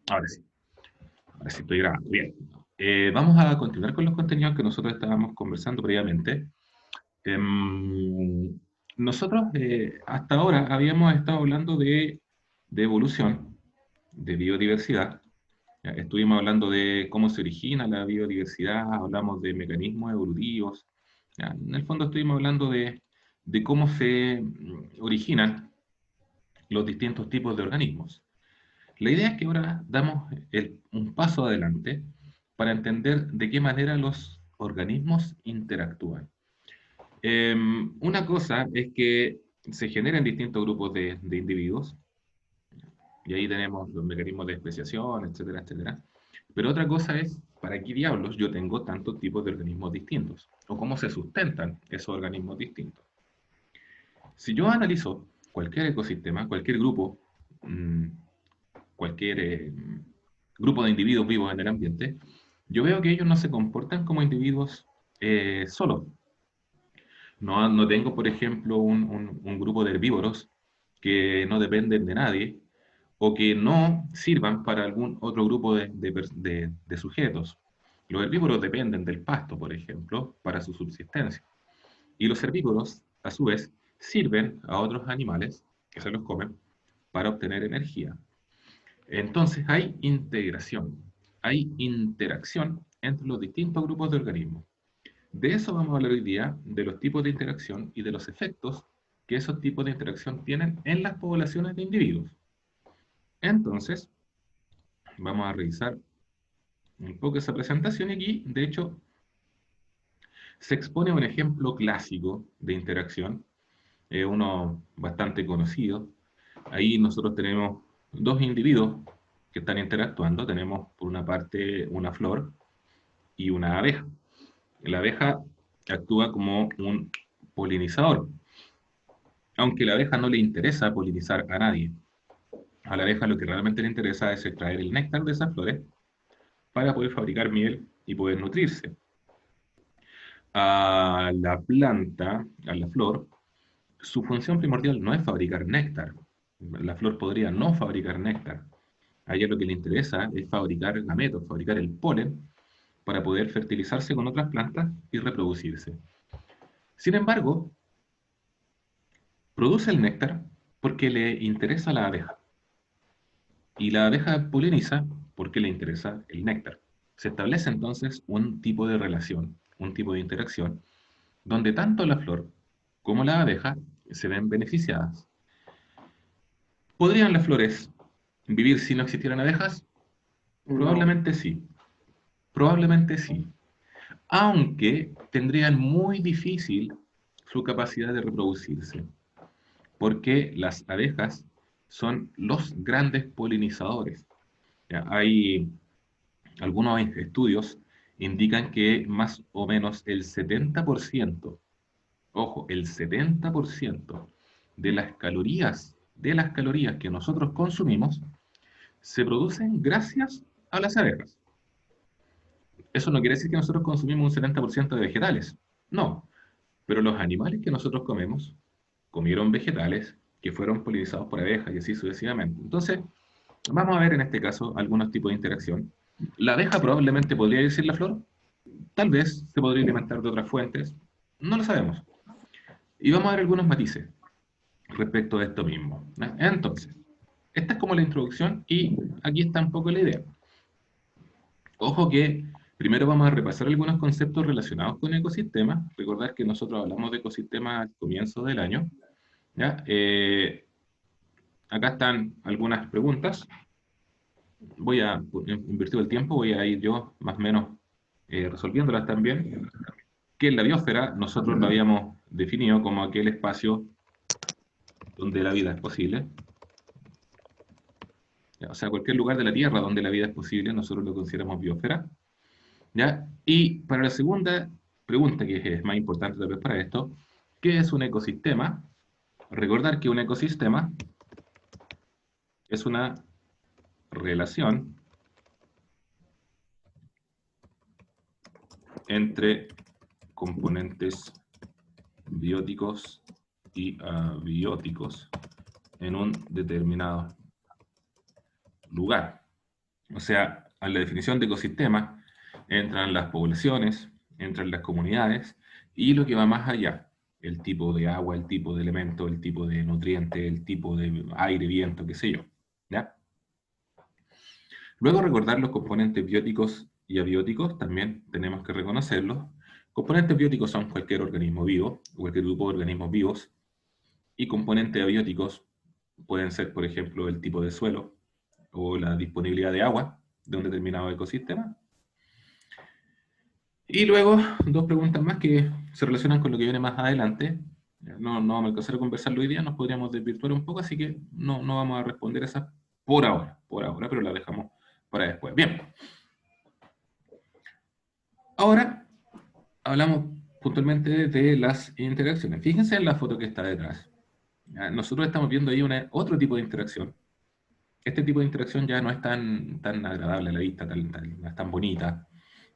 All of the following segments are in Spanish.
Ahora sí, ahora sí estoy grabando. Bien. Vamos a continuar con los contenidos que nosotros estábamos conversando previamente. Em, nosotros hasta ahora habíamos estado hablando de evolución, de biodiversidad. Ya, estuvimos hablando de cómo se origina la biodiversidad, hablamos de mecanismos evolutivos. Ya, en el fondo estuvimos hablando de cómo se originan los distintos tipos de organismos. La idea es que ahora damos un paso adelante para entender de qué manera los organismos interactúan. Una cosa es que se generan distintos grupos de individuos, y ahí tenemos los mecanismos de especiación, etcétera, etcétera. Pero otra cosa es, ¿para qué diablos yo tengo tantos tipos de organismos distintos? ¿O cómo se sustentan esos organismos distintos? Si yo analizo cualquier ecosistema, cualquier grupo, mmm, cualquier grupo de individuos vivos en el ambiente, yo veo que ellos no se comportan como individuos solos. No tengo, por ejemplo, un grupo de herbívoros que no dependen de nadie o que no sirvan para algún otro grupo de sujetos. Los herbívoros dependen del pasto, por ejemplo, para su subsistencia. Y los herbívoros, a su vez, sirven a otros animales que se los comen para obtener energía. Entonces hay integración, hay interacción entre los distintos grupos de organismos. De eso vamos a hablar hoy día, de los tipos de interacción y de los efectos que esos tipos de interacción tienen en las poblaciones de individuos. Entonces, vamos a revisar un poco esa presentación y aquí, de hecho, se expone un ejemplo clásico de interacción, uno bastante conocido. Ahí nosotros tenemos dos individuos que están interactuando. Tenemos por una parte una flor y una abeja. La abeja actúa como un polinizador, aunque a la abeja no le interesa polinizar a nadie. A la abeja lo que realmente le interesa es extraer el néctar de esas flores para poder fabricar miel y poder nutrirse. A la planta, a la flor, su función primordial no es fabricar néctar. La flor podría no fabricar néctar. A ella lo que le interesa es fabricar gametos, fabricar el polen para poder fertilizarse con otras plantas y reproducirse. Sin embargo, produce el néctar porque le interesa a la abeja. Y la abeja poliniza porque le interesa el néctar. Se establece entonces un tipo de relación, un tipo de interacción, donde tanto la flor como la abeja se ven beneficiadas. ¿Podrían las flores vivir si no existieran abejas? No. Probablemente sí, probablemente sí. Aunque tendrían muy difícil su capacidad de reproducirse, porque las abejas son los grandes polinizadores. Ya, hay algunos estudios indican que más o menos el 70%, ojo, el 70% de las calorías que nosotros consumimos se producen gracias a las abejas. Eso no quiere decir que nosotros consumimos un 70% de vegetales. No, pero los animales que nosotros comemos comieron vegetales que fueron polinizados por abejas y así sucesivamente. Entonces, vamos a ver en este caso algunos tipos de interacción. La abeja probablemente podría irse la flor, tal vez se podría alimentar de otras fuentes, no lo sabemos. Y vamos a ver algunos matices respecto de esto mismo. ¿No? Entonces, esta es como la introducción y aquí está un poco la idea. Ojo que primero vamos a repasar algunos conceptos relacionados con ecosistemas. Recordar que nosotros hablamos de ecosistemas al comienzo del año. ¿Ya? Acá están algunas preguntas. Voy a invertir el tiempo, voy a ir yo más o menos resolviéndolas también. ¿Qué es la biosfera? Nosotros lo habíamos definido como aquel espacio donde la vida es posible. ¿Ya? O sea, cualquier lugar de la Tierra donde la vida es posible, nosotros lo consideramos biosfera. ¿Ya? Y para la segunda pregunta, que es más importante tal vez para esto, ¿qué es un ecosistema? Recordar que un ecosistema es una relación entre componentes bióticos y abióticos en un determinado lugar. O sea, a la definición de ecosistema entran las poblaciones, entran las comunidades, y lo que va más allá, el tipo de agua, el tipo de elemento, el tipo de nutriente, el tipo de aire, viento, qué sé yo. ¿Ya? Luego recordar los componentes bióticos y abióticos, también tenemos que reconocerlos. Componentes bióticos son cualquier organismo vivo, cualquier grupo de organismos vivos, y componentes abióticos pueden ser, por ejemplo, el tipo de suelo o la disponibilidad de agua de un determinado ecosistema. Y luego, dos preguntas más que se relacionan con lo que viene más adelante. No vamos a alcanzar a conversarlo hoy día, nos podríamos desvirtuar un poco, así que no vamos a responder esas por ahora, pero las dejamos para después. Bien, ahora hablamos puntualmente de las interacciones. Fíjense en la foto que está detrás. Nosotros estamos viendo ahí otro tipo de interacción. Este tipo de interacción ya no es tan agradable a la vista, no es tan bonita.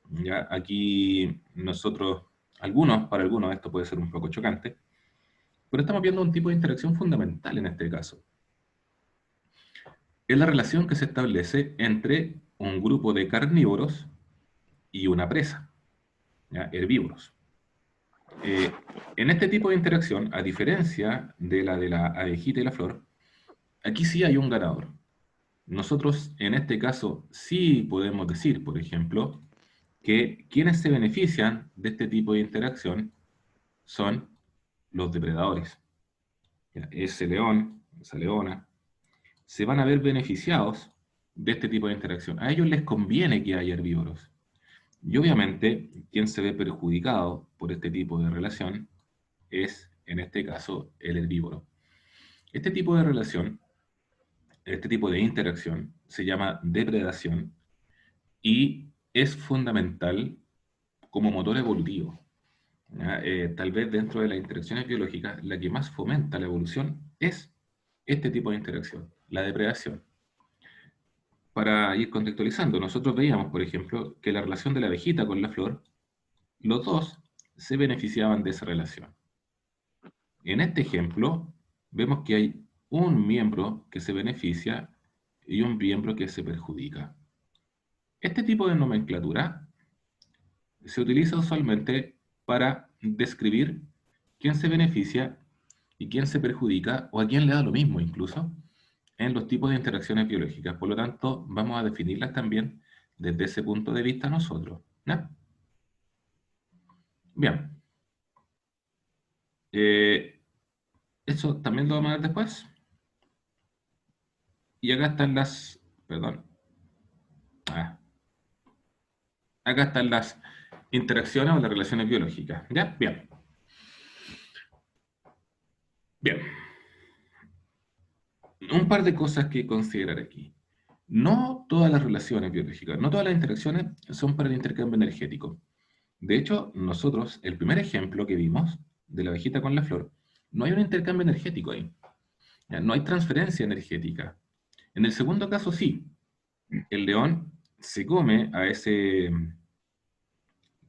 ¿Ya? Aquí nosotros, para algunos esto puede ser un poco chocante, pero estamos viendo un tipo de interacción fundamental en este caso. Es la relación que se establece entre un grupo de carnívoros y una presa, ¿ya? Herbívoros. En este tipo de interacción, a diferencia de la abejita y la flor, aquí sí hay un ganador. Nosotros en este caso sí podemos decir, por ejemplo, que quienes se benefician de este tipo de interacción son los depredadores. Ese león, esa leona, se van a ver beneficiados de este tipo de interacción. A ellos les conviene que haya herbívoros. Y obviamente, quien se ve perjudicado por este tipo de relación es, en este caso, el herbívoro. Este tipo de relación, este tipo de interacción, se llama depredación y es fundamental como motor evolutivo. Tal vez dentro de las interacciones biológicas, la que más fomenta la evolución es este tipo de interacción, la depredación. Para ir contextualizando, nosotros veíamos, por ejemplo, que la relación de la abejita con la flor, los dos se beneficiaban de esa relación. En este ejemplo, vemos que hay un miembro que se beneficia y un miembro que se perjudica. Este tipo de nomenclatura se utiliza usualmente para describir quién se beneficia y quién se perjudica, o a quién le da lo mismo incluso, en los tipos de interacciones biológicas. Por lo tanto, vamos a definirlas también desde ese punto de vista nosotros. ¿No? Bien. Eso también lo vamos a ver después. Y acá están perdón. Ah, acá están las interacciones o las relaciones biológicas. ¿Ya? Bien. Bien. Un par de cosas que considerar aquí. No todas las relaciones biológicas, no todas las interacciones son para el intercambio energético. De hecho, nosotros, el primer ejemplo que vimos de la abejita con la flor, no hay un intercambio energético ahí. Ya, no hay transferencia energética. En el segundo caso, sí. El león se come a ese...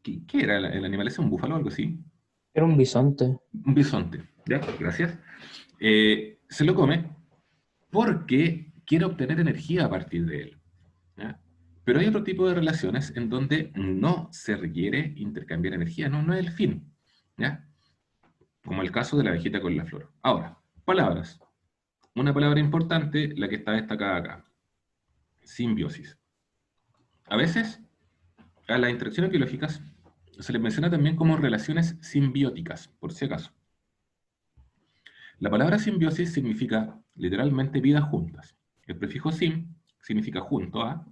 ¿Qué era el animal? ¿Es un búfalo o algo así? Era un bisonte. Un bisonte. Ya, gracias. Se lo come porque quiere obtener energía a partir de él. ¿Ya? Pero hay otro tipo de relaciones en donde no se requiere intercambiar energía, no es el fin. ¿Ya? Como el caso de la abejita con la flor. Ahora, palabras. Una palabra importante, la que está destacada acá. Simbiosis. A veces, a las interacciones biológicas se les menciona también como relaciones simbióticas, por si acaso. La palabra simbiosis significa literalmente vidas juntas. El prefijo sim significa junto a,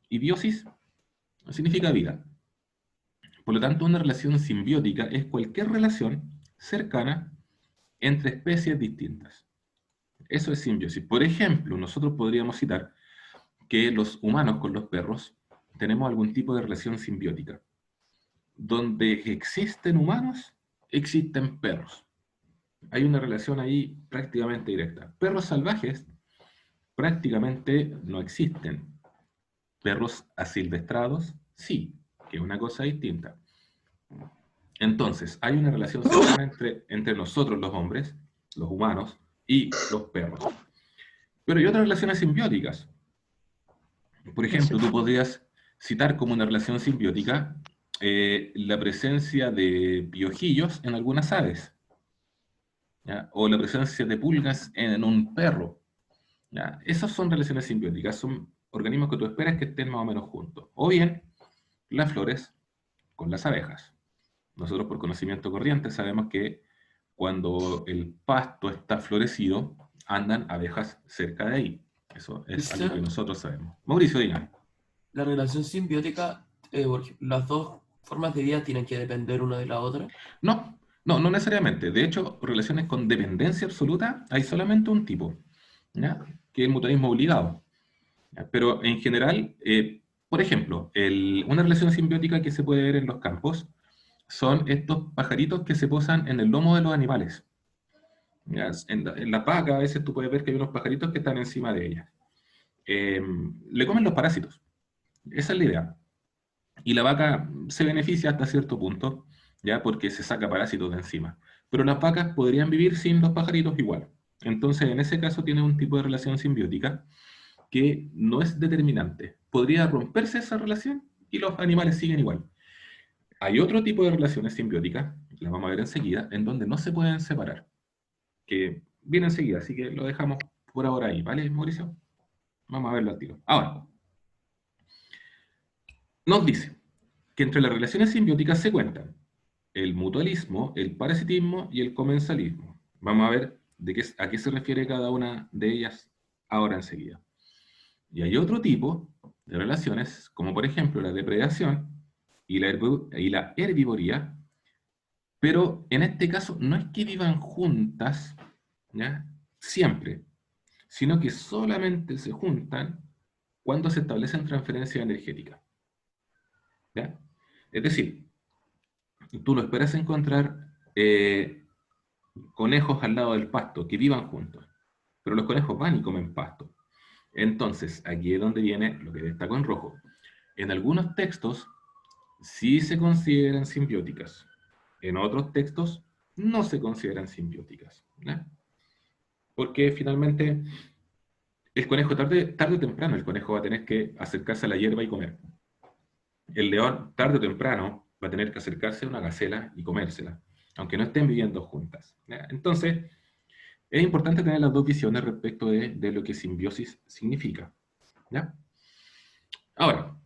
y biosis significa vida. Por lo tanto, una relación simbiótica es cualquier relación cercana entre especies distintas. Eso es simbiosis. Por ejemplo, nosotros podríamos citar que los humanos con los perros tenemos algún tipo de relación simbiótica. Donde existen humanos, existen perros. Hay una relación ahí prácticamente directa. Perros salvajes prácticamente no existen. Perros asilvestrados, sí, que es una cosa distinta. Entonces, hay una relación cercana entre nosotros los hombres, los humanos, y los perros. Pero hay otras relaciones simbióticas. Por ejemplo, tú podrías citar como una relación simbiótica la presencia de piojillos en algunas aves, ¿ya? O la presencia de pulgas en un perro. ¿Ya? Esas son relaciones simbióticas, son organismos que tú esperas que estén más o menos juntos. O bien, las flores con las abejas. Nosotros por conocimiento corriente sabemos que cuando el pasto está florecido, andan abejas cerca de ahí. Eso es algo que Cristian, nosotros sabemos. Mauricio, dígame. la relación simbiótica, por ejemplo, las dos formas de vida tienen que depender una de la otra. No, no necesariamente. De hecho, relaciones con dependencia absoluta hay solamente un tipo, ¿ya? Que es el mutualismo obligado. ¿Ya? Pero en general, por ejemplo, una relación simbiótica que se puede ver en los campos son estos pajaritos que se posan en el lomo de los animales. ¿Ya? En la vaca a veces tú puedes ver que hay unos pajaritos que están encima de ellas. Eh, Le comen los parásitos. Esa es la idea. Y la vaca se beneficia hasta cierto punto, ya porque se saca parásitos de encima. Pero las vacas podrían vivir sin los pajaritos igual. Entonces, en ese caso, tiene un tipo de relación simbiótica que no es determinante. Podría romperse esa relación y los animales siguen igual. Hay otro tipo de relaciones simbióticas, las vamos a ver enseguida, en donde no se pueden separar, que viene enseguida, así que lo dejamos por ahora ahí, ¿vale, Mauricio? Vamos a verlo al tiro. Ahora, nos dice que entre las relaciones simbióticas se cuentan el mutualismo, el parasitismo y el comensalismo. Vamos a ver a qué se refiere cada una de ellas ahora enseguida. Y hay otro tipo de relaciones, como por ejemplo la depredación y la herbivoría, pero en este caso no es que vivan juntas, ¿ya? Siempre, sino que solamente se juntan cuando se establecen transferencias energéticas. ¿Ya? Es decir, tú no esperas encontrar conejos al lado del pasto que vivan juntos, pero los conejos van y comen pasto. Entonces, aquí es donde viene lo que destaco en rojo. En algunos textos sí se consideran simbióticas, en otros textos no se consideran simbióticas. ¿Ya? Porque finalmente el conejo, tarde o temprano, el conejo va a tener que acercarse a la hierba y comer. El león, tarde o temprano, va a tener que acercarse a una gacela y comérsela, aunque no estén viviendo juntas. ¿Ya? Entonces, es importante tener las dos visiones respecto de lo que simbiosis significa. ¿Ya? Ahora,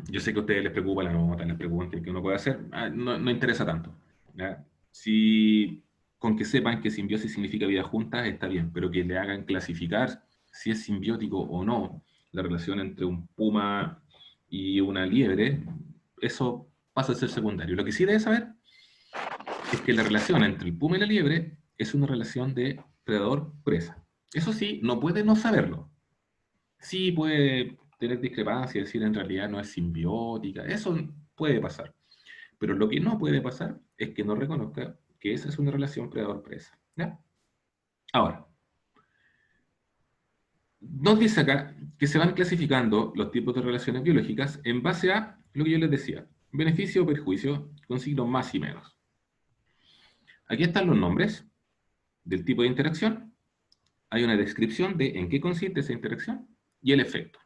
yo sé que a ustedes les preocupa la nota, les preguntan qué uno puede hacer, no interesa tanto. ¿Ya? Si con que sepan que simbiosis significa vida juntas, está bien, pero que le hagan clasificar si es simbiótico o no la relación entre un puma y una liebre, eso pasa a ser secundario. Lo que sí debe saber es que la relación entre el puma y la liebre es una relación de predador-presa. Eso sí, no puede no saberlo. Sí puede tener discrepancia, decir en realidad no es simbiótica, eso puede pasar. Pero lo que no puede pasar es que no reconozca que esa es una relación predador-presa. ¿Ya? Ahora, nos dice acá que se van clasificando los tipos de relaciones biológicas en base a lo que yo les decía, beneficio o perjuicio con signos más y menos. Aquí están los nombres del tipo de interacción, hay una descripción de en qué consiste esa interacción y el efecto.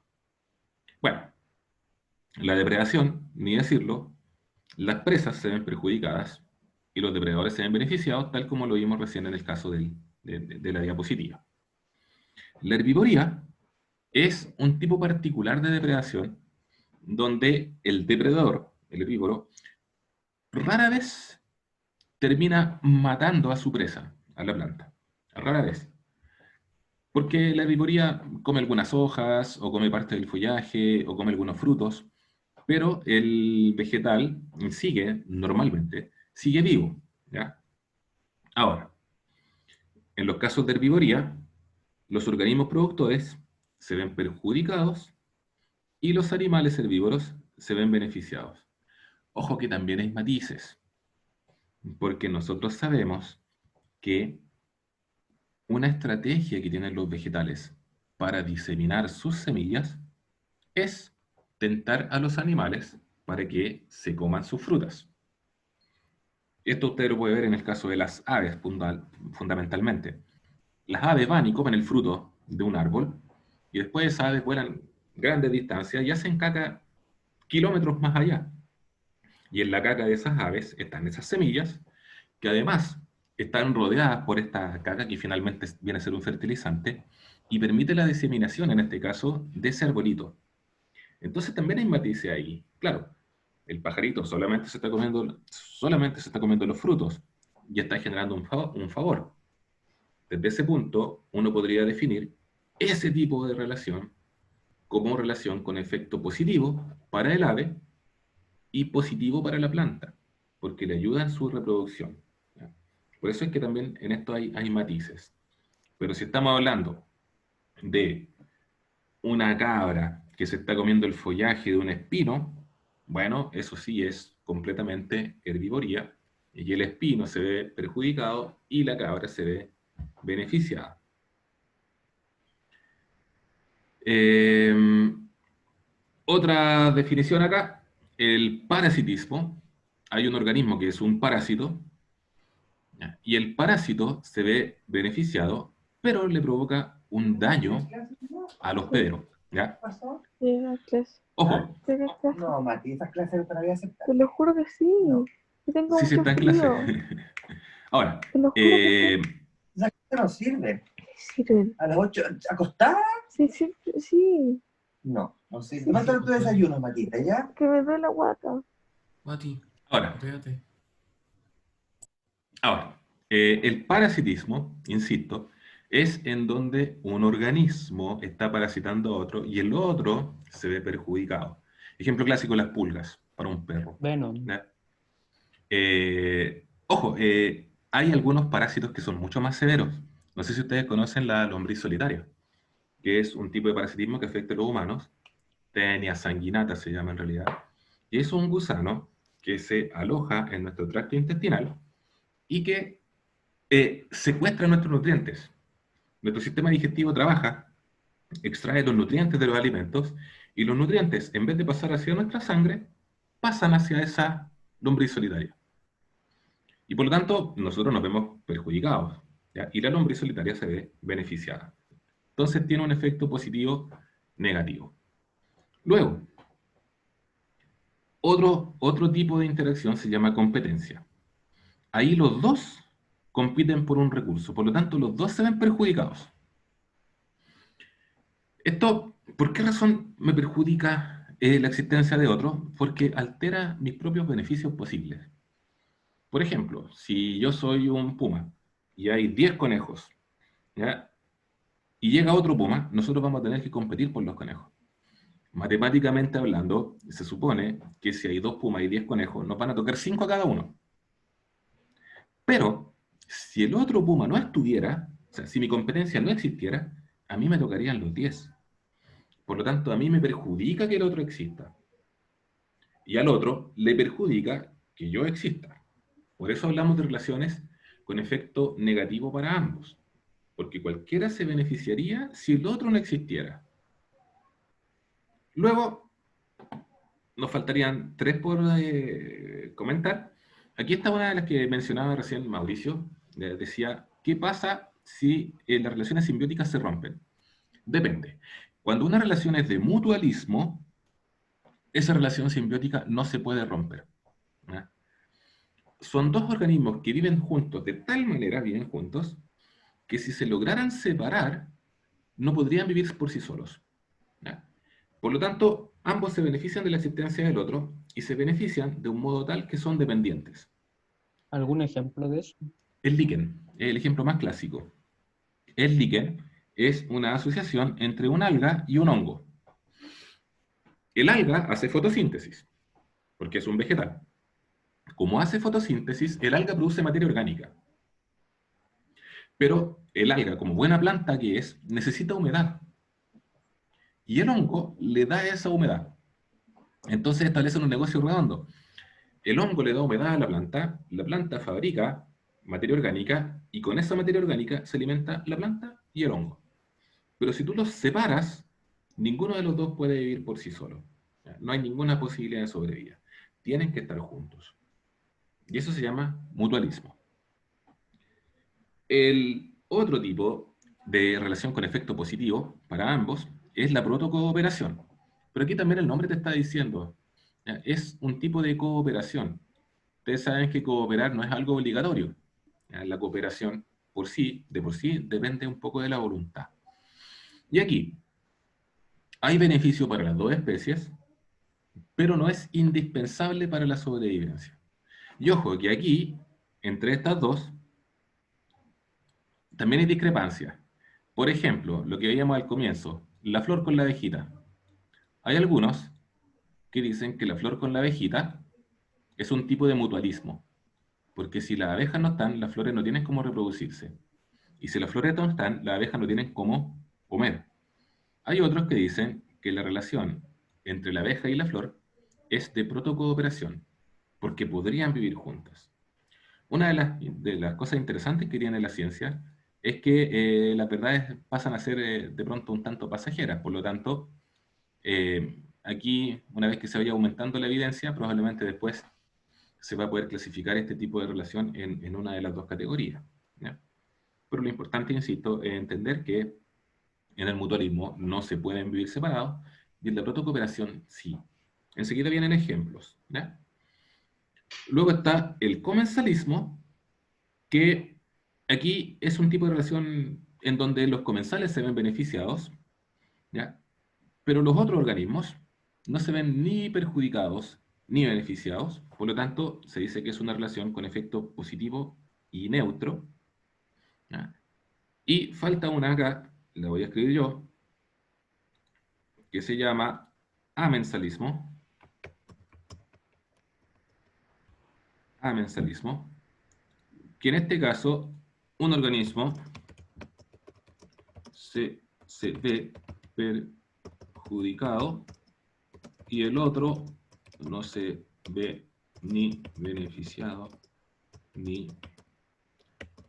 Bueno, la depredación, ni decirlo, las presas se ven perjudicadas y los depredadores se ven beneficiados, tal como lo vimos recién en el caso de la diapositiva. La herbivoría es un tipo particular de depredación donde el depredador, el herbívoro, rara vez termina matando a su presa, a la planta. Rara vez. Porque la herbivoría come algunas hojas, o come parte del follaje, o come algunos frutos, pero el vegetal sigue, normalmente, sigue vivo. ¿Ya? Ahora, en los casos de herbivoría, los organismos productores se ven perjudicados y los animales herbívoros se ven beneficiados. Ojo que también hay matices, porque nosotros sabemos que una estrategia que tienen los vegetales para diseminar sus semillas es tentar a los animales para que se coman sus frutas. Esto usted lo puede ver en el caso de las aves fundamentalmente. Las aves van y comen el fruto de un árbol y después esas aves vuelan grandes distancias y hacen caca kilómetros más allá. Y en la caca de esas aves están esas semillas, que además están rodeadas por esta caca que finalmente viene a ser un fertilizante y permite la diseminación, en este caso, de ese arbolito. Entonces también hay matices ahí. Claro, el pajarito solamente se está comiendo los frutos y está generando un favor. Desde ese punto, uno podría definir ese tipo de relación como relación con efecto positivo para el ave y positivo para la planta, porque le ayuda en su reproducción. ¿Ya? Por eso es que también en esto hay matices. Pero si estamos hablando de una cabra que se está comiendo el follaje de un espino, bueno, eso sí es completamente herbivoría, y el espino se ve perjudicado y la cabra se ve beneficiada. Eh, Otra definición acá, el parasitismo. Hay un organismo que es un parásito, ¿ya? Y el parásito se ve beneficiado, pero le provoca un daño a los Sí, pederos, ¿ya? llega a clase. Ojo, Llega a clase. No, Mati, esas clases no te las voy a aceptar. Te lo juro que sí. No. Yo tengo sí se mucho está en clase. frío. Ahora, Te lo juro que Esas clases no sirven. sí. Sirven. A las 8, ¿acostar? Sí, sí, sí. No, no sirve. Falta tu desayuno, Matita, ¿ya? Que me duele la guata. Mati, ahora, fíjate. ahora, el parasitismo, insisto, es en donde un organismo está parasitando a otro y el otro se ve perjudicado. Ejemplo clásico, las pulgas para un perro. Venom. ¿Ya? Ojo, hay algunos parásitos que son mucho más severos. No sé si ustedes conocen la lombriz solitaria, que es un tipo de parasitismo que afecta a los humanos. Tenia sanguinata se llama en realidad. Y es un gusano que se aloja en nuestro tracto intestinal y que secuestra nuestros nutrientes. Nuestro sistema digestivo trabaja, extrae los nutrientes de los alimentos y los nutrientes, en vez de pasar hacia nuestra sangre, pasan hacia esa lombriz solitaria. Y por lo tanto, nosotros nos vemos perjudicados, ¿ya? Y la lombriz solitaria se ve beneficiada. Entonces tiene un efecto positivo negativo. Luego, otro tipo de interacción se llama competencia. Ahí los dos compiten por un recurso, por lo tanto los dos se ven perjudicados. Esto, ¿por qué razón me perjudica la existencia de otro? Porque altera mis propios beneficios posibles. Por ejemplo, si yo soy un puma y hay 10 conejos, ¿ya? Y llega otro puma, nosotros vamos a tener que competir por los conejos. Matemáticamente hablando, se supone que si hay 2 pumas y 10 conejos, nos van a tocar 5 a cada uno. Pero, si el otro puma no estuviera, o sea, si mi competencia no existiera, a mí me tocarían los 10. Por lo tanto, a mí me perjudica que el otro exista. Y al otro le perjudica que yo exista. Por eso hablamos de relaciones con efecto negativo para ambos. Porque cualquiera se beneficiaría si el otro no existiera. Luego, nos faltarían 3 por comentar. Aquí está una de las que mencionaba recién Mauricio. Decía, ¿qué pasa si las relaciones simbióticas se rompen? Depende. Cuando una relación es de mutualismo, esa relación simbiótica no se puede romper. ¿Ya? Son dos organismos que viven juntos, de tal manera viven juntos, que si se lograran separar, no podrían vivir por sí solos. ¿Ya? Por lo tanto, ambos se benefician de la existencia del otro y se benefician de un modo tal que son dependientes. ¿Algún ejemplo de eso? El líquen es el ejemplo más clásico. El líquen es una asociación entre un alga y un hongo. El alga hace fotosíntesis, porque es un vegetal. Como hace fotosíntesis, el alga produce materia orgánica. Pero el alga, como buena planta que es, necesita humedad. Y el hongo le da esa humedad. Entonces establecen un negocio redondo. El hongo le da humedad a la planta fabrica materia orgánica y con esa materia orgánica se alimenta la planta y el hongo. Pero si tú los separas, ninguno de los dos puede vivir por sí solo. No hay ninguna posibilidad de sobrevivir. Tienen que estar juntos. Y eso se llama mutualismo. El otro tipo de relación con efecto positivo para ambos es la protocooperación. Pero aquí también el nombre te está diciendo, ¿ya? Es un tipo de cooperación. Ustedes saben que cooperar no es algo obligatorio. ¿Ya? La cooperación de por sí, depende un poco de la voluntad. Y aquí, hay beneficio para las dos especies, pero no es indispensable para la sobrevivencia. Y ojo, que aquí, entre estas dos, también hay discrepancias. Por ejemplo, lo que veíamos al comienzo, la flor con la abejita. Hay algunos que dicen que la flor con la abejita es un tipo de mutualismo, porque si las abejas no están, las flores no tienen cómo reproducirse. Y si las flores no están, las abejas no tienen cómo comer. Hay otros que dicen que la relación entre la abeja y la flor es de protocooperación, porque podrían vivir juntas. Una de las cosas interesantes que tiene la ciencia es que las verdades pasan a ser de pronto un tanto pasajeras, por lo tanto, aquí, una vez que se vaya aumentando la evidencia, probablemente después se va a poder clasificar este tipo de relación en una de las dos categorías, ¿ya? Pero lo importante, insisto, es entender que en el mutualismo no se pueden vivir separados y en la protocooperación sí. Enseguida vienen ejemplos, ¿ya? Luego está el comensalismo, que aquí es un tipo de relación en donde los comensales se ven beneficiados, ¿ya? Pero los otros organismos no se ven ni perjudicados ni beneficiados, por lo tanto se dice que es una relación con efecto positivo y neutro, ¿ya? Y falta una acá, la voy a escribir yo, que se llama amensalismo. Amensalismo, que en este caso un organismo se ve perjudicado y el otro no se ve ni beneficiado ni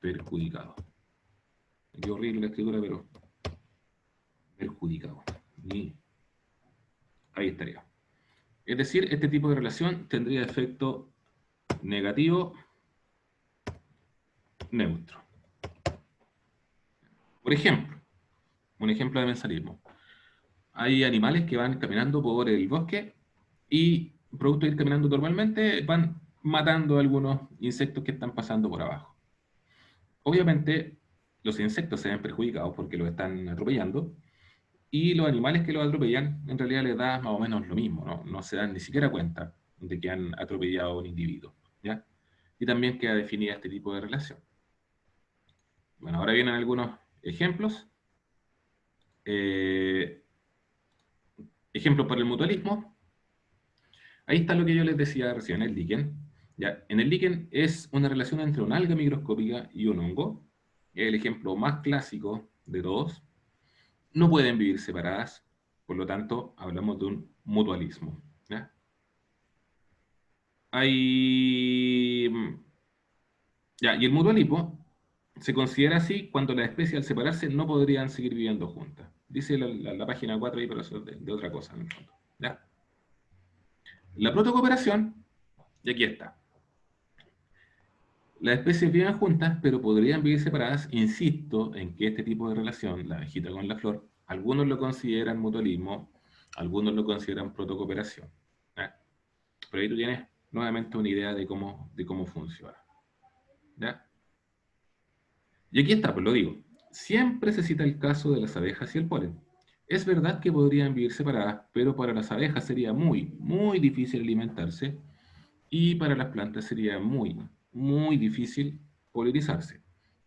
perjudicado. Qué horrible la escritura, pero perjudicado. Ni... Ahí estaría. Es decir, este tipo de relación tendría efecto negativo, neutro. Por ejemplo, un ejemplo de mensalismo. Hay animales que van caminando por el bosque y, producto de ir caminando normalmente, van matando a algunos insectos que están pasando por abajo. Obviamente, los insectos se ven perjudicados porque los están atropellando, y los animales que los atropellan, en realidad les da más o menos lo mismo, ¿no? No se dan ni siquiera cuenta de que han atropellado a un individuo, ¿ya? Y también queda definida este tipo de relación. Bueno, ahora vienen algunos ejemplos. Ejemplos para el mutualismo. Ahí está lo que yo les decía recién, el líquen. ¿Ya? En el líquen es una relación entre una alga microscópica y un hongo. Es el ejemplo más clásico de todos. No pueden vivir separadas, por lo tanto, hablamos de un mutualismo, ¿ya? Ya, y el mutualismo se considera así cuando las especies al separarse no podrían seguir viviendo juntas. Dice la página 4 ahí, pero eso es de otra cosa en el fondo, ¿ya? La protocooperación, y aquí está. Las especies viven juntas, pero podrían vivir separadas. Insisto en que este tipo de relación, la abejita con la flor, algunos lo consideran mutualismo, algunos lo consideran protocooperación, ¿ya? Pero ahí tú tienes nuevamente una idea de cómo funciona, ¿ya? Y aquí está, pues lo digo. Siempre se cita el caso de las abejas y el polen. Es verdad que podrían vivir separadas, pero para las abejas sería muy, muy difícil alimentarse y para las plantas sería muy, muy difícil polinizarse.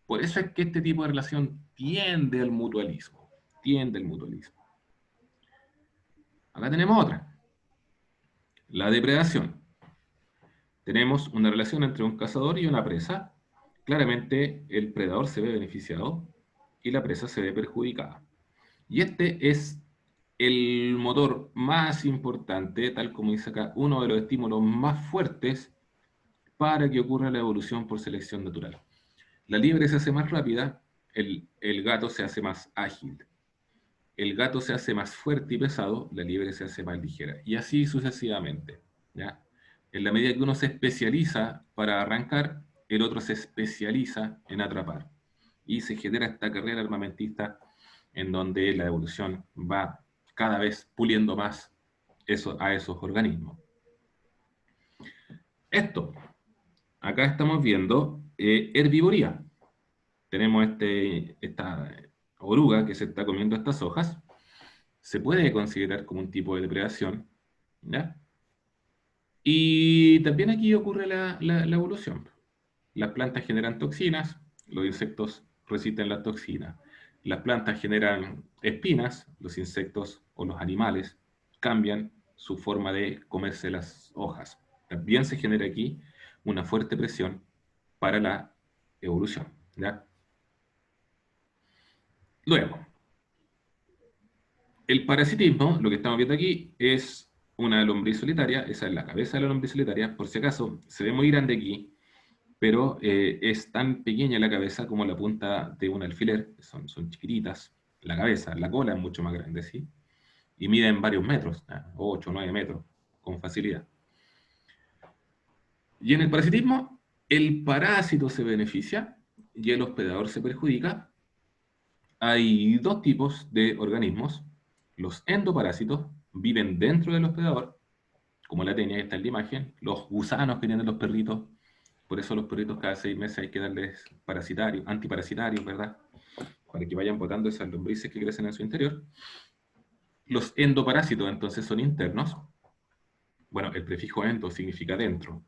Por eso es que este tipo de relación tiende al mutualismo. Tiende al mutualismo. Acá tenemos otra. La depredación. Tenemos una relación entre un cazador y una presa. Claramente el predador se ve beneficiado y la presa se ve perjudicada. Y este es el motor más importante, tal como dice acá, uno de los estímulos más fuertes para que ocurra la evolución por selección natural. La liebre se hace más rápida, el gato se hace más ágil. El gato se hace más fuerte y pesado, la liebre se hace más ligera. Y así sucesivamente, ¿ya? En la medida que uno se especializa para arrancar, el otro se especializa en atrapar. Y se genera esta carrera armamentista en donde la evolución va cada vez puliendo más a esos organismos. Esto, acá estamos viendo herbivoría. Tenemos esta oruga que se está comiendo estas hojas. Se puede considerar como un tipo de depredación, ¿ya? Y también aquí ocurre la evolución. Las plantas generan toxinas, los insectos resisten las toxinas. Las plantas generan espinas, los insectos o los animales cambian su forma de comerse las hojas. También se genera aquí una fuerte presión para la evolución, ¿ya? Luego, el parasitismo, lo que estamos viendo aquí, es una lombriz solitaria. Esa es la cabeza de la lombriz solitaria. Por si acaso, se ve muy grande aquí, pero es tan pequeña la cabeza como la punta de un alfiler. Son chiquititas. La cabeza, la cola es mucho más grande, ¿sí? Y miden varios metros, 8 o 9 metros, con facilidad. Y en el parasitismo, el parásito se beneficia y el hospedador se perjudica. Hay dos tipos de organismos. Los endoparásitos viven dentro del hospedador, como la tenía esta en la imagen, los gusanos que tienen los perritos. Por eso los perritos cada 6 meses hay que darles antiparasitarios, ¿verdad? Para que vayan botando esas lombrices que crecen en su interior. Los endoparásitos entonces son internos. Bueno, el prefijo endo significa dentro,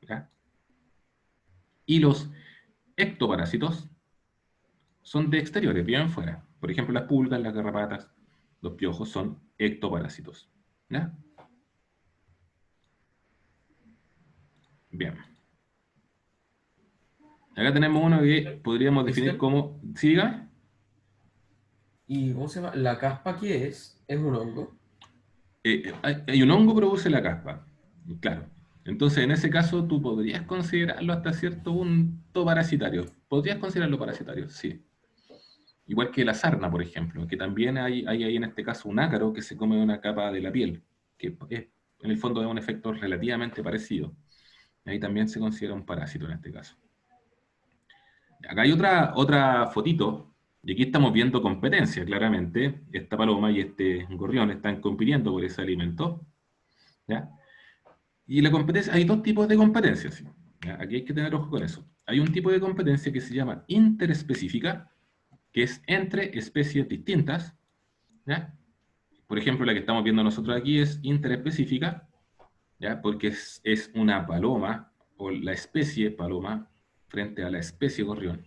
¿ya? Y los ectoparásitos son de exteriores, viven fuera. Por ejemplo, las pulgas, las garrapatas, los piojos son ectoparásitos, ¿ya? Bien. Acá tenemos uno que podríamos definir como... ¿Sí, dígame? ¿Y cómo se llama? ¿La caspa qué es? ¿Es un hongo? Hay un hongo que produce la caspa, claro. Entonces, en ese caso, tú podrías considerarlo hasta cierto punto parasitario. Podrías considerarlo parasitario, sí. Igual que la sarna, por ejemplo, que también hay ahí en este caso un ácaro que se come una capa de la piel, que en el fondo es un efecto relativamente parecido. Ahí también se considera un parásito en este caso. Acá hay otra fotito, y aquí estamos viendo competencia, claramente. Esta paloma y este gorrión están compitiendo por ese alimento, ¿ya? Y la competencia, hay dos tipos de competencias, ¿sí? ¿Ya? Aquí hay que tener ojo con eso. Hay un tipo de competencia que se llama interespecífica, que es entre especies distintas, ¿ya? Por ejemplo, la que estamos viendo nosotros aquí es interespecífica, ¿ya? Porque es una paloma, o la especie paloma, frente a la especie gorrión.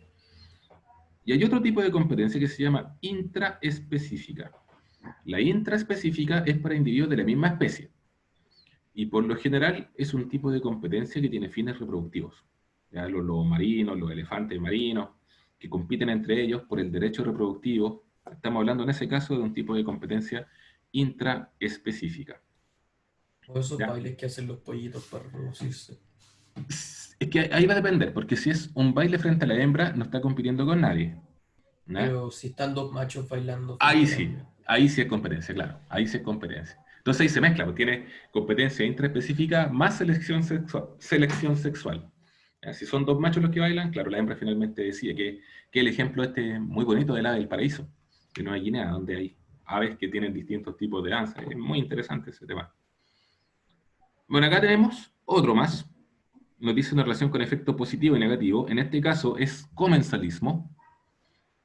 Y hay otro tipo de competencia que se llama intraespecífica. La intraespecífica es para individuos de la misma especie. Y por lo general es un tipo de competencia que tiene fines reproductivos. ¿Ya? Los lobos marinos, los elefantes marinos, que compiten entre ellos por el derecho reproductivo. Estamos hablando en ese caso de un tipo de competencia intraespecífica. O esos ¿Ya? bailes que hacen los pollitos para reproducirse. Es que ahí va a depender, porque si es un baile frente a la hembra, no está compitiendo con nadie. ¿Ya? Pero si están dos machos bailando. Ahí sí es competencia, claro, ahí sí es competencia. Entonces ahí se mezcla, porque tiene competencia intraespecífica más selección sexual. Si son dos machos los que bailan, claro, la hembra finalmente decide que el ejemplo muy bonito del ave del paraíso, de Nueva Guinea, donde hay aves que tienen distintos tipos de danza. Es muy interesante ese tema. Bueno, acá tenemos otro más. Nos dice una relación con efecto positivo y negativo. En este caso es comensalismo.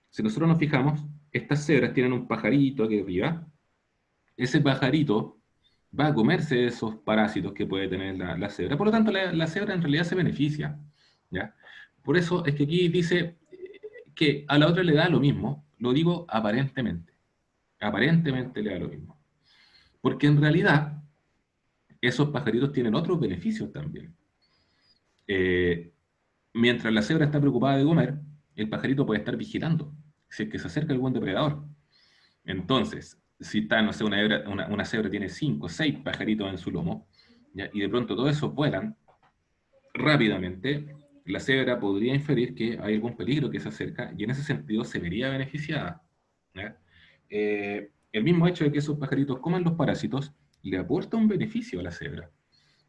Si nosotros nos fijamos, estas cebras tienen un pajarito aquí arriba. Ese pajarito va a comerse esos parásitos que puede tener la cebra. Por lo tanto, la cebra en realidad se beneficia, ¿ya? Por eso es que aquí dice que a la otra le da lo mismo. Lo digo aparentemente. Aparentemente le da lo mismo. Porque en realidad, esos pajaritos tienen otros beneficios también. Mientras la cebra está preocupada de comer, el pajarito puede estar vigilando si es que se acerca algún depredador. Entonces, si está, no sé, una cebra tiene 5 o 6 pajaritos en su lomo, ¿ya? Y de pronto todos esos vuelan rápidamente, la cebra podría inferir que hay algún peligro que se acerca y en ese sentido se vería beneficiada, ¿ya? El mismo hecho de que esos pajaritos coman los parásitos le aporta un beneficio a la cebra,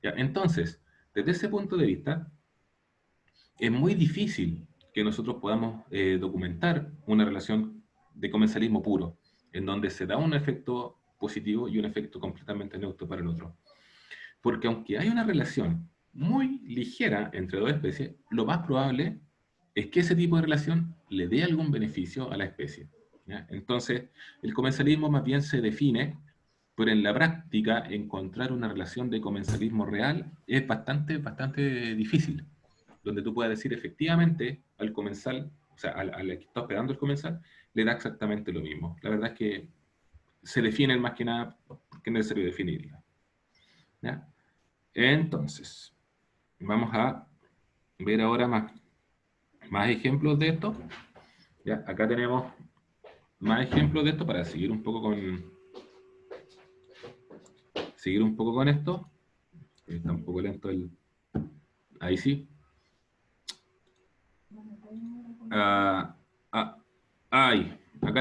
¿ya? Entonces, desde ese punto de vista, es muy difícil que nosotros podamos documentar una relación de comensalismo puro, en donde se da un efecto positivo y un efecto completamente neutro para el otro. Porque aunque hay una relación muy ligera entre dos especies, lo más probable es que ese tipo de relación le dé algún beneficio a la especie, ¿ya? Entonces, el comensalismo más bien se define, pero en la práctica encontrar una relación de comensalismo real es bastante difícil, donde tú puedas decir efectivamente al comensal, o sea, al que está hospedando el comensal, le da exactamente lo mismo. La verdad es que se definen más que nada porque es necesario definirla, ¿ya? Entonces, vamos a ver ahora más ejemplos de esto. ¿Ya? Acá tenemos más ejemplos de esto para seguir un poco con esto. Está un poco lento el... Ahí sí. Acá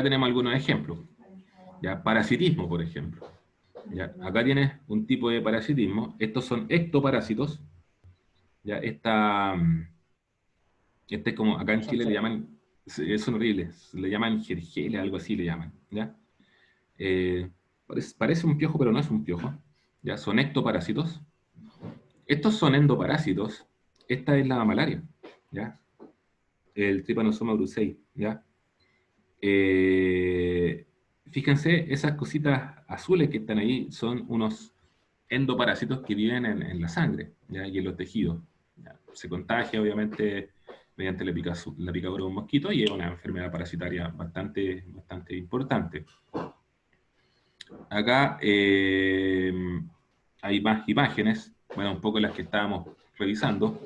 tenemos algunos ejemplos. ¿Ya? Parasitismo, por ejemplo. ¿Ya? Acá tienes un tipo de parasitismo. Estos son ectoparásitos. ¿Ya? Este es como, acá en Chile le llaman, son horribles, le llaman jergeles, algo así le llaman, ¿ya? Parece un piojo, pero no es un piojo, ¿ya? Son ectoparásitos. Estos son endoparásitos. Esta es la malaria, ¿ya? El Trypanosoma brucei, ¿ya? Fíjense, esas cositas azules que están ahí son unos endoparásitos que viven en la sangre, ¿ya? Y en los tejidos, ¿ya? Se contagia, obviamente, mediante la picadura de un mosquito, y es una enfermedad parasitaria bastante importante. Acá hay más imágenes, bueno, un poco las que estábamos revisando.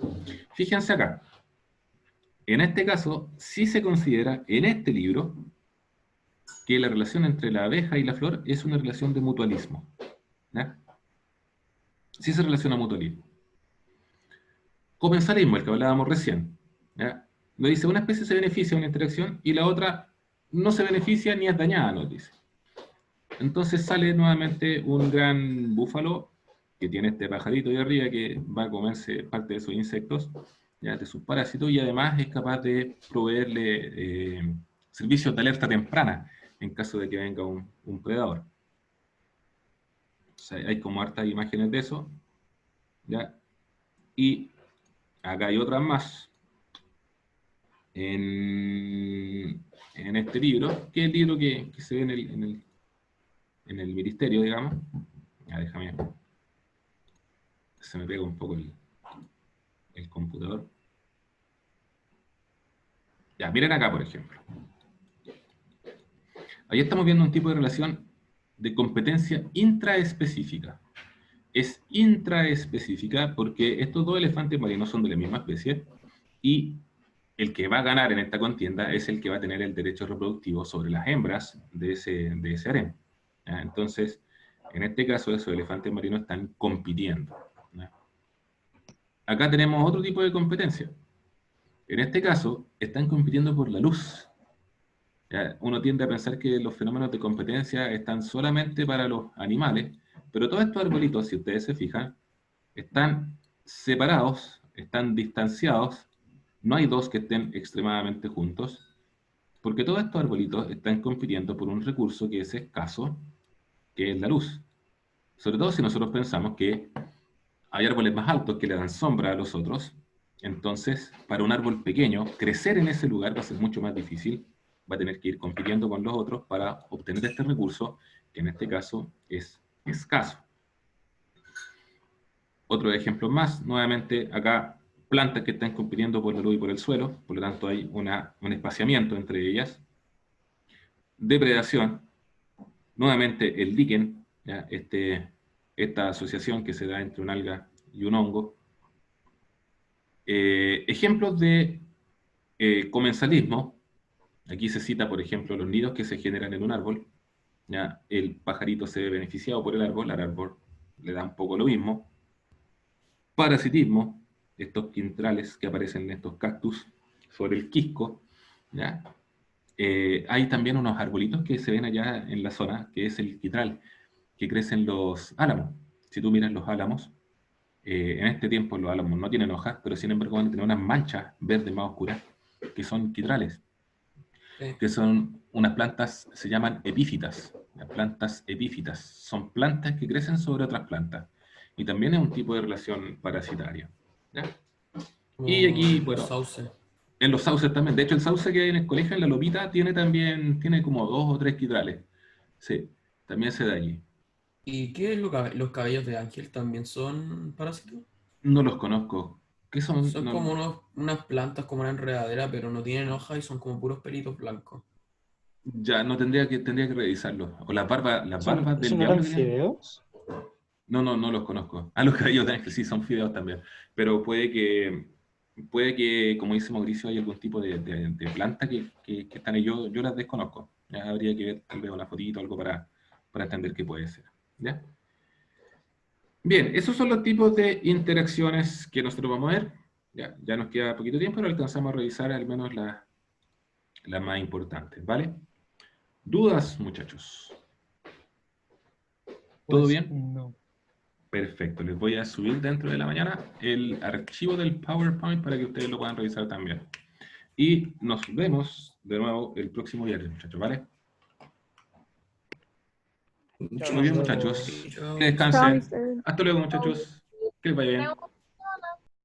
Fíjense acá. En este caso, sí se considera en este libro que la relación entre la abeja y la flor es una relación de mutualismo, ¿ya? Sí se relaciona a mutualismo. Comensalismo, el que hablábamos recién, ¿ya? Nos dice, una especie se beneficia de una interacción y la otra no se beneficia ni es dañada, nos dice. Entonces sale nuevamente un gran búfalo que tiene este pajarito de arriba que va a comerse parte de sus insectos, ya, de sus parásitos, y además es capaz de proveerle servicios de alerta temprana en caso de que venga un predador. O sea, hay como hartas imágenes de eso, ¿ya? Y acá hay otras más en este libro, que es el libro que se ve en el ministerio, digamos. Ya, déjame, se me pega un poco el computador. Ya, miren acá, por ejemplo. Ahí estamos viendo un tipo de relación de competencia intraespecífica. Es intraespecífica porque estos dos elefantes marinos son de la misma especie y el que va a ganar en esta contienda es el que va a tener el derecho reproductivo sobre las hembras de ese harén. ¿Ya? Entonces, en este caso, esos elefantes marinos están compitiendo, ¿ya? Acá tenemos otro tipo de competencia. En este caso, están compitiendo por la luz. ¿Ya? Uno tiende a pensar que los fenómenos de competencia están solamente para los animales, pero todos estos arbolitos, si ustedes se fijan, están separados, están distanciados, no hay dos que estén extremadamente juntos, porque todos estos arbolitos están compitiendo por un recurso que es escaso, que es la luz. Sobre todo si nosotros pensamos que hay árboles más altos que le dan sombra a los otros, entonces para un árbol pequeño, crecer en ese lugar va a ser mucho más difícil, va a tener que ir compitiendo con los otros para obtener este recurso, que en este caso es escaso. Otro ejemplo más, nuevamente acá plantas que están compitiendo por la luz y por el suelo, por lo tanto hay un espaciamiento entre ellas. Depredación, nuevamente el líquen, ¿ya? Esta asociación que se da entre un alga y un hongo. Ejemplos de comensalismo, aquí se cita por ejemplo los nidos que se generan en un árbol, ¿ya? El pajarito se ve beneficiado por el árbol, al árbol le da un poco lo mismo. Parasitismo, estos quintrales que aparecen en estos cactus sobre el quisco, ¿ya? Hay también unos arbolitos que se ven allá en la zona, que es el quitral, que crecen los álamos. Si tú miras los álamos, en este tiempo los álamos no tienen hojas, pero sin embargo van a tener unas manchas verdes más oscuras, que son quitrales, Sí. que son unas plantas, se llaman epífitas, Las plantas epífitas son plantas que crecen sobre otras plantas. Y también es un tipo de relación parasitaria. ¿Ya? Y aquí, Los bueno, sauces. en los sauces también. De hecho, el sauce que hay en el colegio, en la lopita, tiene como 2 o 3 quitrales. Sí, también se da allí. ¿Y qué es los cabellos de ángel? ¿También son parásitos? No los conozco. ¿Qué son? Son No, como unas plantas, como una enredadera, pero no tienen hoja y son como puros pelitos blancos. ya no tendría que revisarlo. O las ¿Eso, barbas eso del no eran diablo que tienen. fideos? No los conozco. Ah, los cabellos de ángel sí son fideos también. Pero puede que, como dice Mauricio, hay algún tipo de planta que están ahí. Yo las desconozco. Ya habría que ver tal vez una fotito o algo para entender qué puede ser. ¿Ya? Bien, esos son los tipos de interacciones que nosotros vamos a ver. Ya nos queda poquito tiempo, pero alcanzamos a revisar al menos las más importantes, ¿vale? ¿Dudas, muchachos? ¿Todo Pues bien? no. Perfecto, les voy a subir dentro de la mañana el archivo del PowerPoint para que ustedes lo puedan revisar también. Y nos vemos de nuevo el próximo viernes, muchachos, ¿vale? Muy bien, muchachos. Chao. Que Chao, descansen. mister. Hasta luego, muchachos. Que les vaya bien.